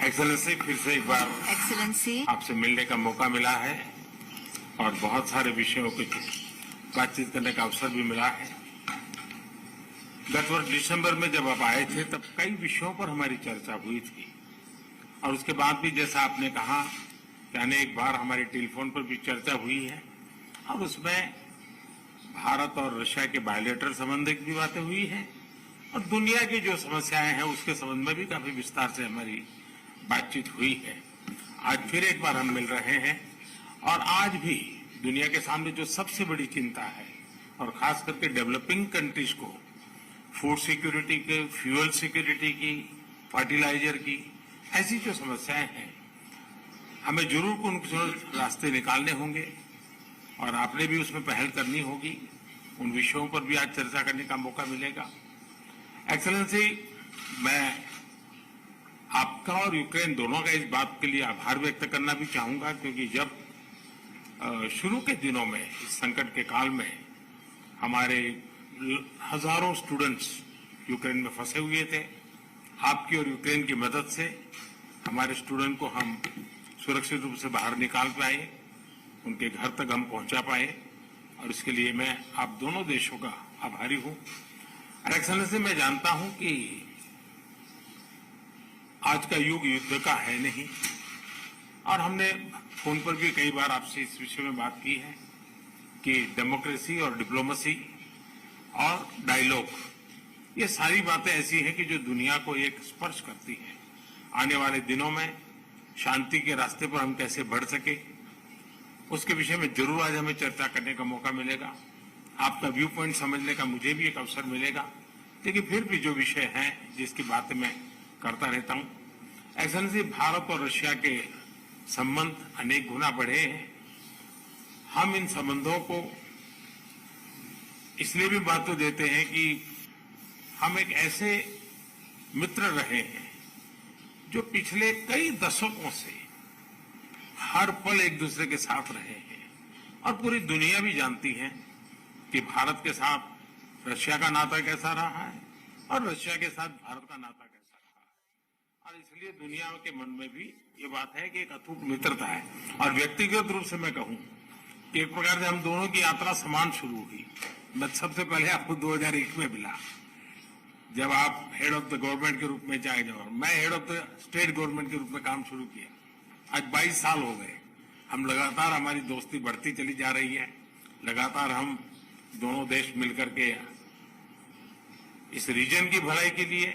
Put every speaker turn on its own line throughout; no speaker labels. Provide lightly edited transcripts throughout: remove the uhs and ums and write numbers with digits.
Excellency, फिर से एक बार
एक्सेलेंसी,
आपसे मिलने का मौका मिला है और बहुत सारे विषयों की बातचीत करने का अवसर भी मिला है। गत वर्ष दिसंबर में जब आप आए थे तब कई विषयों पर हमारी चर्चा हुई थी और उसके बाद भी जैसा आपने कहा कि अनेक बार हमारी टेलीफोन पर भी चर्चा हुई है और उसमें भारत और रशिया के बायलैटरल संबंध की भी बातें हुई हैं और दुनिया की जो समस्याएं हैं उसके संबंध में भी काफी विस्तार से हमारी बातचीत हुई है। आज फिर एक बार हम मिल रहे हैं और आज भी दुनिया के सामने जो सबसे बड़ी चिंता है और खास करके डेवलपिंग कंट्रीज को फूड सिक्योरिटी के, फ्यूल सिक्योरिटी की, फर्टिलाइजर की, ऐसी जो समस्याएं हैं हमें जरूर उन रास्ते निकालने होंगे और आपने भी उसमें पहल करनी होगी। उन विषयों पर भी आज चर्चा करने का मौका मिलेगा। एक्सेलेंसी, मैं आपका और यूक्रेन दोनों का इस बात के लिए आभार व्यक्त करना भी चाहूंगा क्योंकि जब शुरू के दिनों में इस संकट के काल में हमारे हजारों स्टूडेंट्स यूक्रेन में फंसे हुए थे, आपकी और यूक्रेन की मदद से हमारे स्टूडेंट को हम सुरक्षित रूप से बाहर निकाल पाए, उनके घर तक हम पहुंचा पाए और इसके लिए मैं आप दोनों देशों का आभारी हूं। एक्सेलेंसी, मैं जानता हूं कि आज का युग युद्ध का है नहीं और हमने फोन पर भी कई बार आपसे इस विषय में बात की है कि डेमोक्रेसी और डिप्लोमेसी और डायलॉग, ये सारी बातें ऐसी हैं कि जो दुनिया को एक स्पर्श करती है। आने वाले दिनों में शांति के रास्ते पर हम कैसे बढ़ सके उसके विषय में जरूर आज हमें चर्चा करने का मौका मिलेगा। आपका व्यू पॉइंट समझने का मुझे भी एक अवसर मिलेगा, लेकिन फिर भी जो विषय हैं जिसकी बातें मैं करता रहता हूं। एक्सेलेंसी, भारत और रशिया के संबंध अनेक गुना बढ़े हैं। हम इन संबंधों को इसलिए भी महत्व देते हैं कि हम एक ऐसे मित्र रहे हैं जो पिछले कई दशकों से हर पल एक दूसरे के साथ रहे हैं और पूरी दुनिया भी जानती है कि भारत के साथ रशिया का नाता कैसा रहा है और रशिया के साथ भारत का नाता कैसा रहा है। और इसलिए दुनिया के मन में भी ये बात है कि एक अटूट मित्रता है। और व्यक्तिगत रूप से मैं कहूं कि एक प्रकार से हम दोनों की यात्रा समान शुरू हुई। मैं सबसे पहले आपको 2001 में मिला जब आप हेड ऑफ द गवर्नमेंट के रूप में चाहे जाओ, मैं head of the state government के रूप में काम शुरू किया। आज 22 साल हो गए। हम लगातार, हमारी दोस्ती बढ़ती चली जा रही है। लगातार हम दोनों देश मिलकर के इस रीजन की भलाई के लिए,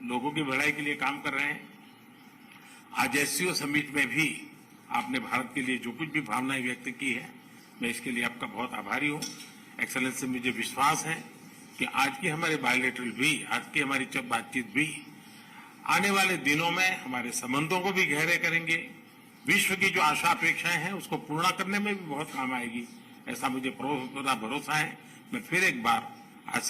लोगों की भलाई के लिए काम कर रहे हैं। आज एससीओ समिट में भी आपने भारत के लिए जो कुछ भी भावनाएं व्यक्त की है, मैं इसके लिए आपका बहुत आभारी हूं। एक्सेलेंसी, मुझे विश्वास है कि आज की हमारे बायलैटरल भी, आज की हमारी बातचीत भी आने वाले दिनों में हमारे संबंधों को भी गहरे करेंगे। विश्व की जो आशा अपेक्षाएं हैं उसको पूर्ण करने में भी बहुत काम आएगी, ऐसा मुझे पूरा भरोसा है। मैं फिर एक बार आज